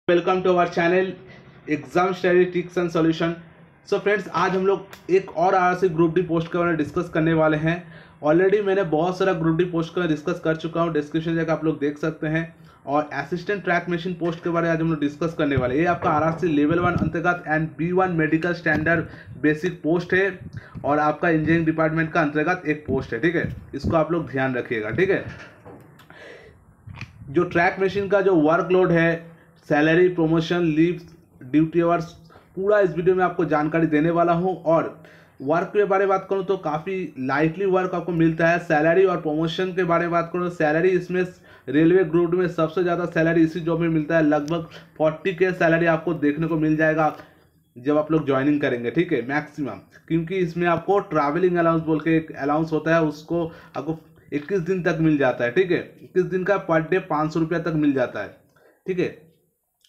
Welcome to our channel exam study tricks and solution. So friends, आज हम लोग एक और आरआरसी ग्रुप डी पोस्ट के बारे में डिस्कस करने वाले हैं। ऑलरेडी मैंने बहुत सारा ग्रुप डी पोस्ट का डिस्कस कर चुका हूं, डिस्क्रिप्शन जाकर आप लोग देख सकते हैं। और असिस्टेंट ट्रैक मशीन पोस्ट के बारे में आज हम लोग डिस्कस करने वाले हैं। ये आपका आरआरसी लेवल 1 अंतर्गत and B1 medical standard basic post है और आपका इंजीनियरिंग डिपार्टमेंट का अंतर्गत एक पोस्ट है। ठीक है, इसको आप लोग ध्यान रखिएगा। ठीक है, जो ट्रैक मशीन का जो वर्कलोड है, salary, promotion, leave, duty hours, पूरा इस वीडियो में आपको जानकारी देने वाला हूं। और वर्क के बारे में बात करूं तो काफ़ी लाइटली वर्क आपको मिलता है। सैलरी और प्रमोशन के बारे में बात करूं तो सैलरी इसमें रेलवे ग्रुप में सबसे ज़्यादा सैलरी इसी जॉब में मिलता है। लगभग 40 के सैलरी आपको देखने को मिल जाएगा जब आप लोग ज्वाइनिंग करेंगे। ठीक है, मैक्सिमम, क्योंकि इसमें आपको ट्रैवलिंग अलाउंस बोल के एक अलाउंस होता है, उसको आपको 21 दिन तक मिल जाता है। ठीक है, 21 दिन का पर डे 500 रुपया तक मिल जाता है। ठीक है,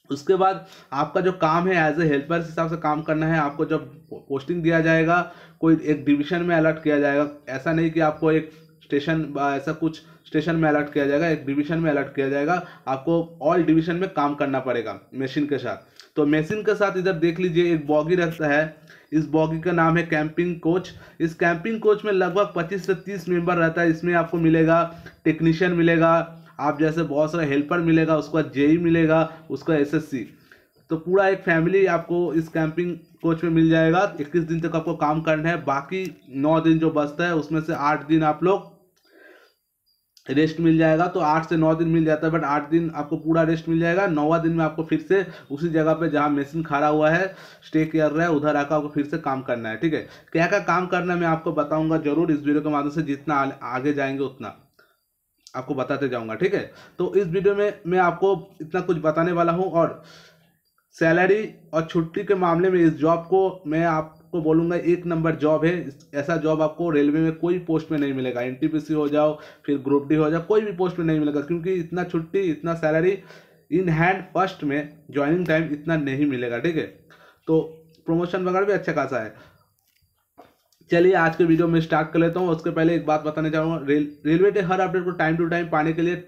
उसके बाद आपका जो काम है एज ए हेल्पर के हिसाब से काम करना है। आपको जब पोस्टिंग दिया जाएगा कोई एक डिवीजन में अलर्ट किया जाएगा। ऐसा नहीं कि आपको एक स्टेशन ऐसा कुछ स्टेशन में अलर्ट किया जाएगा, एक डिवीजन में अलर्ट किया जाएगा। आपको ऑल डिवीजन में काम करना पड़ेगा मशीन के साथ। तो मशीन के साथ इधर देख लीजिए एक बॉगी रहता है। इस बॉगी का नाम है कैंपिंग कोच। इस कैंपिंग कोच में लगभग 25 से 30 मेंबर रहता है। इसमें आपको मिलेगा टेक्नीशियन मिलेगा, आप जैसे बहुत सारा हेल्पर मिलेगा, उसका जेई मिलेगा, उसका एसएससी। तो पूरा एक फैमिली आपको इस कैंपिंग कोच में मिल जाएगा। 21 दिन तक आपको काम करना है। बाकी 9 दिन जो बचता है उसमें से 8 दिन आप लोग रेस्ट मिल जाएगा। तो 8 से 9 दिन मिल जाता है, बट 8 दिन आपको पूरा रेस्ट मिल जाएगा। 9वां दिन में आपको फिर से उसी जगह पे जहाँ मशीन खड़ा हुआ है, स्टे कर रहा है, उधर आकर आपको फिर से काम करना है। ठीक है, क्या क्या काम करना है मैं आपको बताऊंगा जरूर इस वीडियो के माध्यम से। जितना आगे जाएंगे उतना आपको बताते जाऊंगा। ठीक है, तो इस वीडियो में मैं आपको इतना कुछ बताने वाला हूं। और सैलरी और छुट्टी के मामले में इस जॉब को मैं आपको बोलूँगा 1 नंबर जॉब है। ऐसा जॉब आपको रेलवे में कोई पोस्ट में नहीं मिलेगा। एनटीपीसी हो जाओ, फिर ग्रुप डी हो जाओ, कोई भी पोस्ट में नहीं मिलेगा, क्योंकि इतना छुट्टी, इतना सैलरी इन हैंड फर्स्ट में ज्वाइनिंग टाइम इतना नहीं मिलेगा। ठीक है, तो प्रमोशन वगैरह भी अच्छा खासा है। चलिए आज के वीडियो में स्टार्ट कर लेता हूँ। उसके पहले एक बात बताना चाहूँगा, रेलवे के हर अपडेट को टाइम टू टाइम पाने के लिए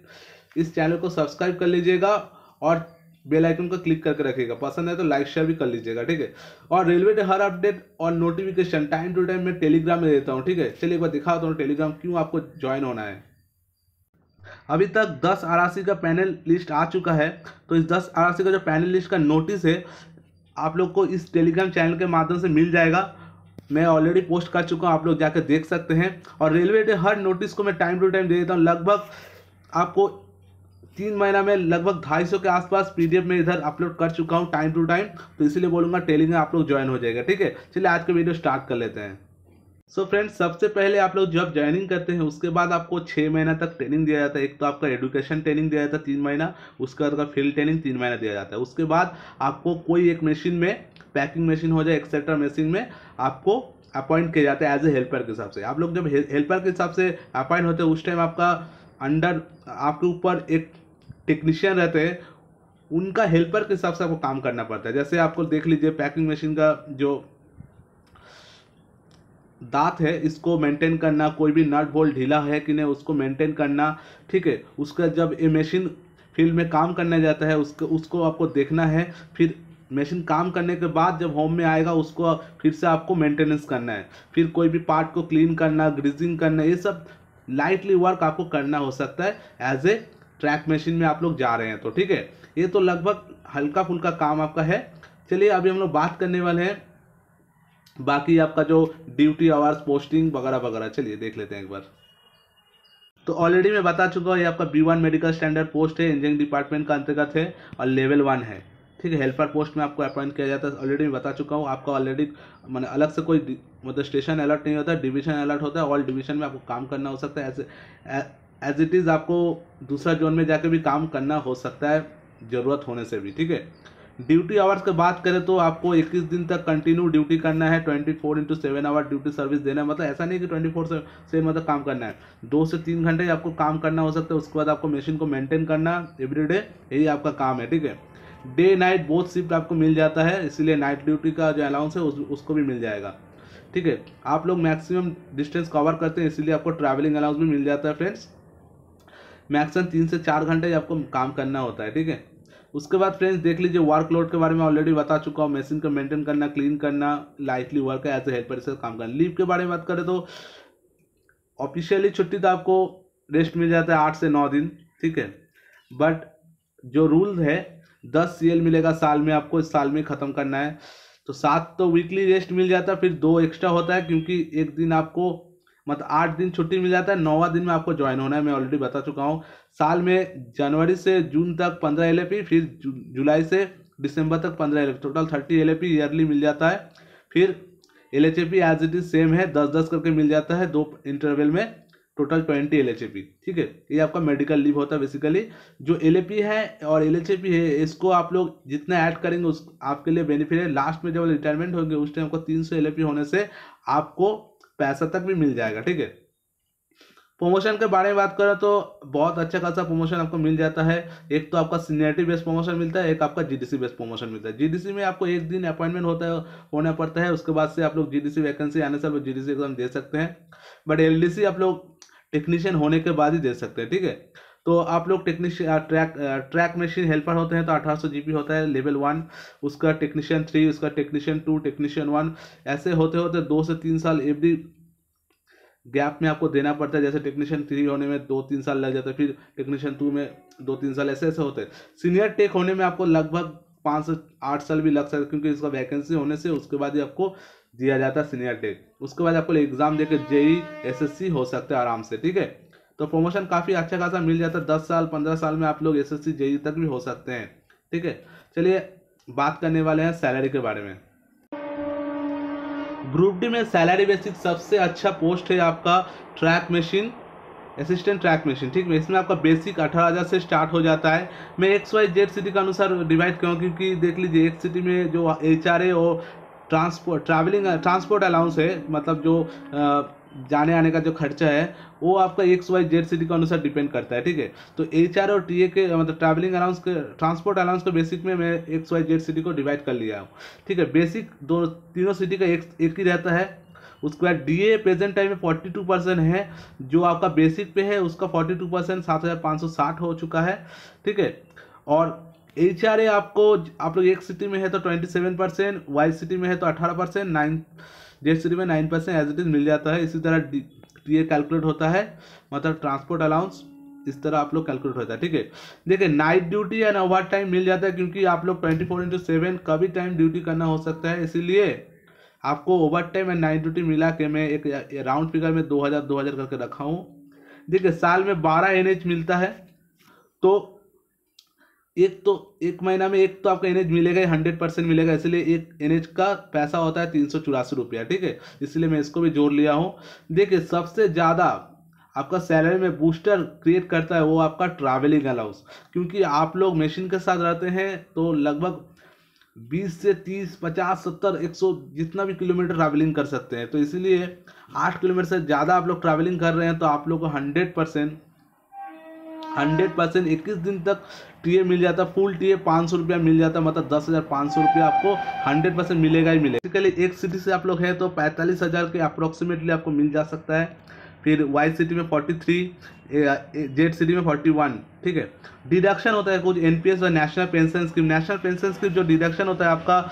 इस चैनल को सब्सक्राइब कर लीजिएगा और बेल आइकन को क्लिक करके रखिएगा। पसंद है तो लाइक शेयर भी कर लीजिएगा। ठीक है, और रेलवे के हर अपडेट और नोटिफिकेशन टाइम टू टाइम मैं टेलीग्राम में देता हूँ। ठीक है, चलिए एक बार दिखाता हूँ टेलीग्राम क्यों आपको ज्वाइन होना है। अभी तक 10 आरआरसी का पैनल लिस्ट आ चुका है। तो इस 10 आरआरसी का जो पैनल लिस्ट का नोटिस है आप लोग को इस टेलीग्राम चैनल के माध्यम से मिल जाएगा। मैं ऑलरेडी पोस्ट कर चुका हूँ, आप लोग जाकर देख सकते हैं। और रेलवे के हर नोटिस को मैं टाइम टू टाइम दे देता हूँ। लगभग आपको 3 महीना में लगभग 250 के आसपास पीडीएफ में इधर अपलोड कर चुका हूँ टाइम टू टाइम। तो इसीलिए बोलूँगा टेलीग्राम आप लोग ज्वाइन हो जाएगा। ठीक है, चलिए आज का वीडियो स्टार्ट कर लेते हैं। सो फ्रेंड्स, सबसे पहले आप लोग जब ज्वाइनिंग करते हैं उसके बाद आपको 6 महीना तक ट्रेनिंग दिया जाता है। एक तो आपका एजुकेशन ट्रेनिंग दिया जाता है 3 महीना, उसके बाद का फील्ड ट्रेनिंग 3 महीना दिया जाता है। उसके बाद आपको कोई एक मशीन में, पैकिंग मशीन हो जाए, एक्सेट्रा मशीन में आपको अपॉइंट किया जाता है एज ए हेल्पर के हिसाब से। आप लोग जब हेल्पर के हिसाब से अपॉइंट होते हैं उस टाइम आपका अंडर, आपके ऊपर एक टेक्नीशियन रहते हैं, उनका हेल्पर के हिसाब से आपको काम करना पड़ता है। जैसे आपको देख लीजिए पैकिंग मशीन का जो दांत है इसको मेंटेन करना, कोई भी नट बोल्ट ढीला है कि नहीं उसको मेंटेन करना। ठीक है, उसका जब ये मशीन फील्ड में काम करने जाता है उसको आपको देखना है। फिर मशीन काम करने के बाद जब होम में आएगा उसको फिर से आपको मेंटेनेंस करना है। फिर कोई भी पार्ट को क्लीन करना, ग्रीजिंग करना, ये सब लाइटली वर्क आपको करना हो सकता है एज ए ट्रैक मशीन में आप लोग जा रहे हैं तो। ठीक है, ये तो लगभग हल्का फुल्का काम आपका है। चलिए अभी हम लोग बात करने वाले हैं बाकी आपका जो ड्यूटी आवर्स, पोस्टिंग वगैरह वगैरह। चलिए देख लेते हैं एक बार। तो ऑलरेडी मैं बता चुका हूँ ये आपका B1 मेडिकल स्टैंडर्ड पोस्ट है, इंजीनियरिंग डिपार्टमेंट का अंतर्गत है और लेवल 1 है। ठीक है, हेल्पर पोस्ट में आपको अपॉइंट किया जाता है। ऑलरेडी मैं बता चुका हूँ आपका। ऑलरेडी मैंने अलग से कोई मतलब स्टेशन अलर्ट नहीं होता, डिवीजन अलर्ट होता है। ऑल डिवीजन में आपको काम करना हो सकता है। एज इट इज़ आपको दूसरा जोन में जाकर भी काम करना हो सकता है ज़रूरत होने से भी। ठीक है, ड्यूटी आवर्स की बात करें तो आपको 21 दिन तक कंटिन्यू ड्यूटी करना है। 24x7 आवर ड्यूटी सर्विस देना है। मतलब ऐसा नहीं कि 24/7 मतलब काम करना है, 2 से 3 घंटे आपको काम करना हो सकता है। उसके बाद आपको मशीन को मेंटेन करना एवरीडे, यही आपका काम है। ठीक है, डे नाइट बोथ शिफ्ट आपको मिल जाता है, इसीलिए नाइट ड्यूटी का जो अलाउंस है उसको भी मिल जाएगा। ठीक है, आप लोग मैक्सिमम डिस्टेंस कवर करते हैं इसीलिए आपको ट्रैवलिंग अलाउंस भी मिल जाता है। फ्रेंड्स, मैक्सिमम 3 से 4 घंटे आपको काम करना होता है। ठीक है, उसके बाद फ्रेंड्स देख लीजिए वर्कलोड के बारे में ऑलरेडी बता चुका हूँ। मशीन को मेंटेन करना, क्लीन करना, लाइटली वर्क है, एज ए हेल्पर से काम करना। लीव के बारे में बात करें तो ऑफिशियली छुट्टी तो आपको रेस्ट मिल जाता है 8 से 9 दिन, ठीक है। बट जो रूल है 10 CL मिलेगा साल में, आपको इस साल में ख़त्म करना है। तो 7 तो वीकली रेस्ट मिल जाता है, फिर 2 एक्स्ट्रा होता है क्योंकि एक दिन आपको मतलब 8 दिन छुट्टी मिल जाता है। 9वां दिन में आपको ज्वाइन होना है, मैं ऑलरेडी बता चुका हूँ। साल में जनवरी से जून तक 15 LAP, फिर जुलाई से दिसंबर तक 15 LAP, टोटल 30 LAP ईयरली मिल जाता है। फिर LHAP as it is same है, 10-10 करके मिल जाता है 2 इंटरवल में, टोटल 20 LHAP, ठीक है। ये आपका मेडिकल लीव होता है बेसिकली। जो LAP है और LHAP है, इसको आप लोग जितना ऐड करेंगे उस आपके लिए बेनिफिट है। लास्ट में जब रिटायरमेंट होंगे उस टाइम को 300 LAP होने से आपको पैसा तक भी मिल जाएगा, ठीक है। प्रमोशन के बारे में बात करें तो बहुत अच्छा खासा प्रमोशन आपको मिल जाता है। एक तो आपका सीनियरिटी बेस्ड प्रमोशन मिलता है, एक आपका GDC बेस्ड प्रमोशन मिलता है। GDC में आपको एक दिन अपॉइंटमेंट होना पड़ता है, उसके बाद से आप लोग GDC वैकेंसी आने से आप लोग GDC एग्जाम दे सकते हैं। बट LDC आप लोग टेक्नीशियन होने के बाद ही दे सकते हैं, ठीक है। तो आप लोग टेक्नीशियन ट्रैक मशीन हेल्पर होते हैं तो 1800 GP होता है लेवल 1, उसका टेक्नीशियन 3, उसका टेक्नीशियन 2, टेक्नीशियन 1, ऐसे होते होते 2 से 3 साल एवरी गैप में आपको देना पड़ता है। जैसे टेक्नीशियन 3 होने में 2-3 साल लग जाता है, फिर टेक्नीशियन 2 में 2-3 साल, ऐसे ऐसे होते हैं। सीनियर टेक होने में आपको लगभग 5 से 8 साल भी लग सकते हैं, क्योंकि इसका वैकेंसी होने से उसके बाद ही आपको दिया जाता है सीनियर टेक। उसके बाद आपको एग्जाम देकर JEE SSC हो सकते हैं आराम से, ठीक है। तो प्रमोशन काफ़ी अच्छा खासा मिल जाता है। 10 साल 15 साल में आप लोग SSC JEE तक भी हो सकते हैं, ठीक है। चलिए बात करने वाले हैं सैलरी के बारे में। ग्रुप डी में सैलरी बेसिक सबसे अच्छा पोस्ट है आपका track machine assistant track machine, ठीक है। इसमें आपका बेसिक 18,000 से स्टार्ट हो जाता है। मैं XYZ सिटी के अनुसार डिवाइड करूँ, क्योंकि देख लीजिए एक सिटी में जो HRA और ट्रांसपोर्ट अलाउंस है, मतलब जो जाने आने का जो खर्चा है वो आपका XYZ सिटी के अनुसार डिपेंड करता है, ठीक है। तो HR और TA के मतलब ट्रैवलिंग अलाउंस के ट्रांसपोर्ट अलाउंस के बेसिक में मैं XYZ सिटी को डिवाइड कर लिया हूँ, ठीक है। बेसिक तीनों सिटी का एक ही रहता है। उसके बाद DA प्रेजेंट टाइम में 42% है, जो आपका बेसिक पे है उसका 42% 7,560 हो चुका है, ठीक है। और HRA आपको आप लोग एक सिटी में है तो 27%, वाई सिटी में है तो 18%, 9 जेड सिटी में 9% एज इट इज मिल जाता है। इसी तरह TA कैलकुलेट होता है, मतलब ट्रांसपोर्ट अलाउंस इस तरह आप लोग कैलकुलेट होता है, ठीक है। देखिए night duty and overtime मिल जाता है, क्योंकि आप लोग 24/7 का भी टाइम ड्यूटी करना हो सकता है, इसीलिए आपको over time and night duty मिला के मैं एक राउंड फिगर में 2000 करके रखा हूँ। देखिए साल में 12 NH मिलता है, तो एक महीना में एक तो आपका NH मिलेगा, 100% मिलेगा, इसलिए एक NH का पैसा होता है 384 रुपया, ठीक है। इसलिए मैं इसको भी जोड़ लिया हूँ। देखिए सबसे ज़्यादा आपका सैलरी में बूस्टर क्रिएट करता है वो आपका ट्रैवलिंग अलाउंस, क्योंकि आप लोग मशीन के साथ रहते हैं तो लगभग 20 से 30, 50, 70, 100 जितना भी किलोमीटर ट्रैवलिंग कर सकते हैं। तो इसीलिए 8 किलोमीटर से ज़्यादा आप लोग ट्रैवलिंग कर रहे हैं तो आप लोग को 100% 21 दिन तक TA मिल जाता, फुल TA 500 रुपया मिल जाता, मतलब 10,500 रुपया आपको 100% मिलेगा ही मिलेगा। बेसिकली एक सिटी से आप लोग हैं तो 45,000 के अप्रोक्सीमेटली आपको मिल जा सकता है। फिर वाई सिटी में 43, जेड सिटी में 41, ठीक है। डिडक्शन होता है कुछ NPS और national pension scheme. National pension scheme जो डिडक्शन होता है आपका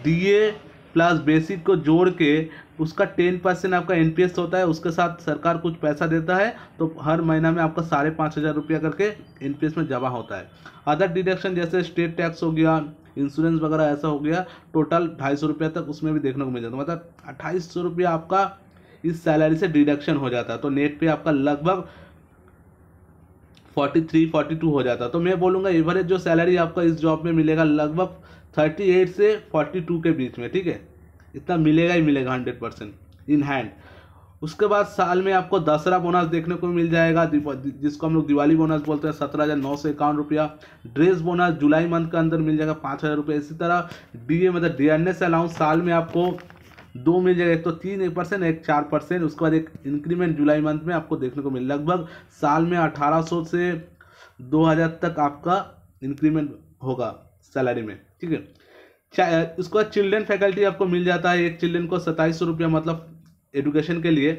DA प्लस बेसिक को जोड़ के उसका 10% आपका NPS होता है, उसके साथ सरकार कुछ पैसा देता है, तो हर महीना में आपका 5,500 रुपया करके NPS में जमा होता है। अदर डिडक्शन जैसे स्टेट टैक्स हो गया, इंश्योरेंस वगैरह ऐसा हो गया, टोटल 250 रुपया तक उसमें भी देखने को मिल जाता है, मतलब 2800 रुपया आपका इस सैलरी से डिडक्शन हो जाता है। तो नेट पे आपका लगभग 43-42 हो जाता है। तो मैं बोलूँगा एवरेज जो सैलरी आपका इस जॉब में मिलेगा लगभग 38 से 42 के बीच में, ठीक है। इतना मिलेगा ही मिलेगा 100% इन हैंड। उसके बाद साल में आपको दसरा बोनस देखने को मिल जाएगा, जिसको हम लोग दिवाली बोनस बोलते हैं, 17,951 रुपया। ड्रेस बोनस जुलाई मंथ के अंदर मिल जाएगा 5,000 रुपये। इसी तरह DA मतलब डियरनेस अलाउंस साल में आपको 2 मिल जाएगा, एक तो 3%, एक 4%। उसके बाद एक इंक्रीमेंट जुलाई मंथ में आपको देखने को मिल, लगभग साल में 1,800 से 2,000 तक आपका इंक्रीमेंट होगा सैलरी में, ठीक है। उसके बाद चिल्ड्रन फैकल्टी आपको मिल जाता है, एक चिल्ड्रन को 2700 रुपया, मतलब एजुकेशन के लिए,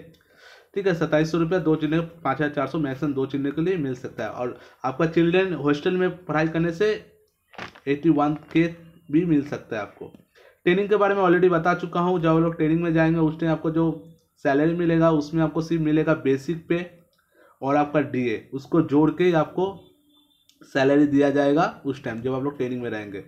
ठीक है। 2700 रुपया, 2 चिल्ड्रन 5,400, मैक्सिमम 2 चिल्ड्रन के लिए मिल सकता है। और आपका चिल्ड्रन हॉस्टल में पढ़ाई करने से 81K भी मिल सकता है आपको। ट्रेनिंग के बारे में ऑलरेडी बता चुका हूँ। जब आप लोग ट्रेनिंग में जाएंगे उस टाइम आपको जो सैलरी मिलेगा उसमें आपको सिर्फ मिलेगा बेसिक पे और आपका DA, उसको जोड़ के आपको सैलरी दिया जाएगा उस टाइम जब आप लोग ट्रेनिंग में रहेंगे।